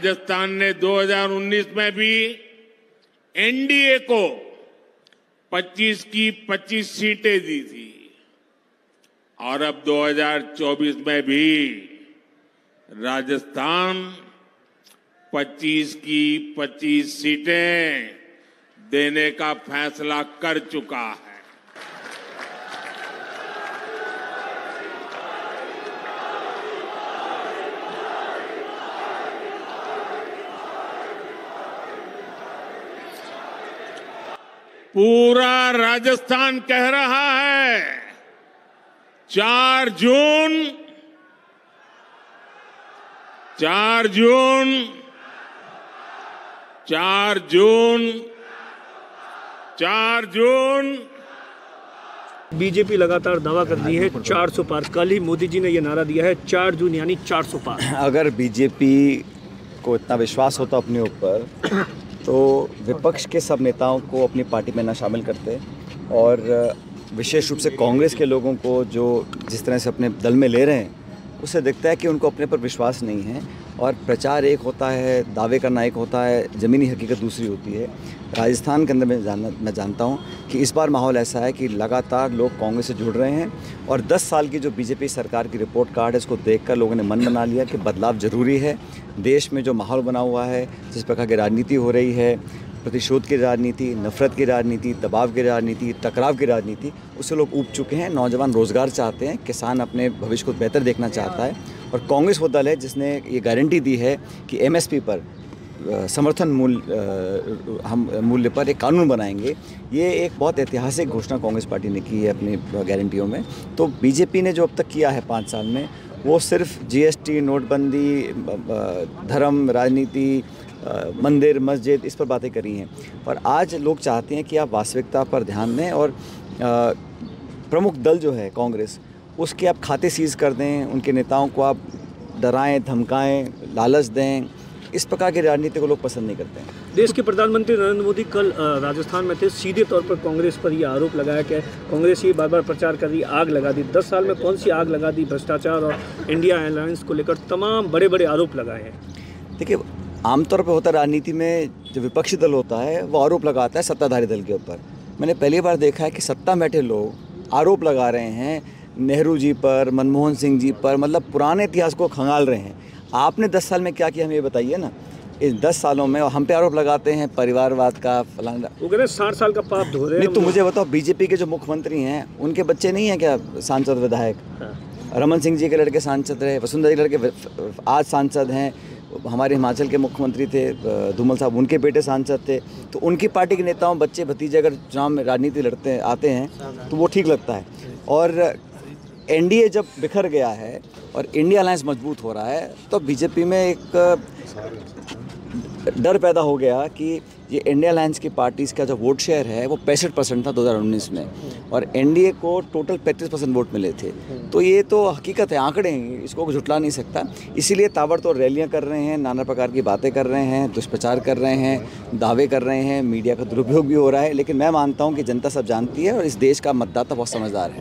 राजस्थान ने 2019 में भी एनडीए को 25 की 25 सीटें दी थी और अब 2024 में भी राजस्थान 25 की 25 सीटें देने का फैसला कर चुका है। पूरा राजस्थान कह रहा है 4 जून 4 जून 4 जून 4 जून। बीजेपी लगातार दावा कर रही है 400 पार। कल ही मोदी जी ने यह नारा दिया है 4 जून यानी 400 पार। अगर बीजेपी को इतना विश्वास होता अपने ऊपर तो विपक्ष के सब नेताओं को अपनी पार्टी में ना शामिल करते और विशेष रूप से कांग्रेस के लोगों को जो जिस तरह से अपने दल में ले रहे हैं उससे दिखता है कि उनको अपने पर विश्वास नहीं है। और प्रचार एक होता है, दावे करना एक होता है, ज़मीनी हकीकत दूसरी होती है। राजस्थान के अंदर मैं जानता हूँ कि इस बार माहौल ऐसा है कि लगातार लोग कांग्रेस से जुड़ रहे हैं और 10 साल की जो बीजेपी सरकार की रिपोर्ट कार्ड है इसको देखकर लोगों ने मन बना लिया कि बदलाव ज़रूरी है। देश में जो माहौल बना हुआ है, जिस प्रकार की राजनीति हो रही है, प्रतिशोध की राजनीति, नफरत की राजनीति, दबाव की राजनीति, टकराव की राजनीति, उससे लोग ऊब चुके हैं। नौजवान रोज़गार चाहते हैं, किसान अपने भविष्य को बेहतर देखना चाहता है और कांग्रेस वो दल है जिसने ये गारंटी दी है कि एमएसपी पर समर्थन मूल्य पर एक कानून बनाएंगे। ये एक बहुत ऐतिहासिक घोषणा कांग्रेस पार्टी ने की है अपनी गारंटियों में। तो बीजेपी ने जो अब तक किया है 5 साल में वो सिर्फ जीएसटी, नोटबंदी, धर्म, राजनीति, मंदिर, मस्जिद, इस पर बातें करी हैं। और आज लोग चाहते हैं कि आप वास्तविकता पर ध्यान दें और प्रमुख दल जो है कांग्रेस उसके आप खाते सीज कर दें, उनके नेताओं को आप डराएं, धमकाएं, लालच दें। इस प्रकार की राजनीति को लोग पसंद नहीं करते हैं। देश के प्रधानमंत्री नरेंद्र मोदी कल राजस्थान में थे। सीधे तौर पर कांग्रेस पर यह आरोप लगाया कि कांग्रेस ये बार-बार प्रचार कर रही, आग लगा दी। 10 साल में कौन सी आग लगा दी? भ्रष्टाचार और इंडिया अलायंस को लेकर तमाम बड़े-बड़े आरोप लगाए हैं। देखिए, आमतौर पर होता राजनीति में जो विपक्षी दल होता है वो आरोप लगाता है सत्ताधारी दल के ऊपर। मैंने पहली बार देखा है कि सत्ता में बैठे लोग आरोप लगा रहे हैं नेहरू जी पर, मनमोहन सिंह जी पर, मतलब पुराने इतिहास को खंगाल रहे हैं। आपने 10 साल में क्या किया हमें ये बताइए ना। इस 10 सालों में हम पे आरोप लगाते हैं परिवारवाद का, फलाना। वो कह रहे हैं 60 साल का पाप धो रहे हैं। नहीं तो मुझे बताओ, बीजेपी के जो मुख्यमंत्री हैं उनके बच्चे नहीं हैं क्या सांसद, विधायक? रमन सिंह जी के लड़के सांसद रहे, वसुंधरा जी के लड़के आज सांसद हैं। हमारे हिमाचल के मुख्यमंत्री थे धूमल साहब, उनके बेटे सांसद थे। तो उनकी पार्टी के नेताओं, बच्चे, भतीजे अगर चुनाव में राजनीति लड़ते आते हैं तो वो ठीक लगता है। और एनडीए जब बिखर गया है और इंडिया अलायंस मजबूत हो रहा है तो बीजेपी में एक डर पैदा हो गया कि ये इंडिया अलायंस की पार्टीज़ का जो वोट शेयर है वो 65% था 2019 में और एनडीए को टोटल 35% वोट मिले थे। तो ये तो हकीकत है, आंकड़े हैं, इसको झुटला नहीं सकता। इसीलिए ताबड़तोड़ रैलियां कर रहे हैं, नाना प्रकार की बातें कर रहे हैं, दुष्प्रचार कर रहे हैं, दावे कर रहे हैं, मीडिया का दुरुपयोग भी हो रहा है। लेकिन मैं मानता हूँ कि जनता सब जानती है और इस देश का मतदाता बहुत समझदार है।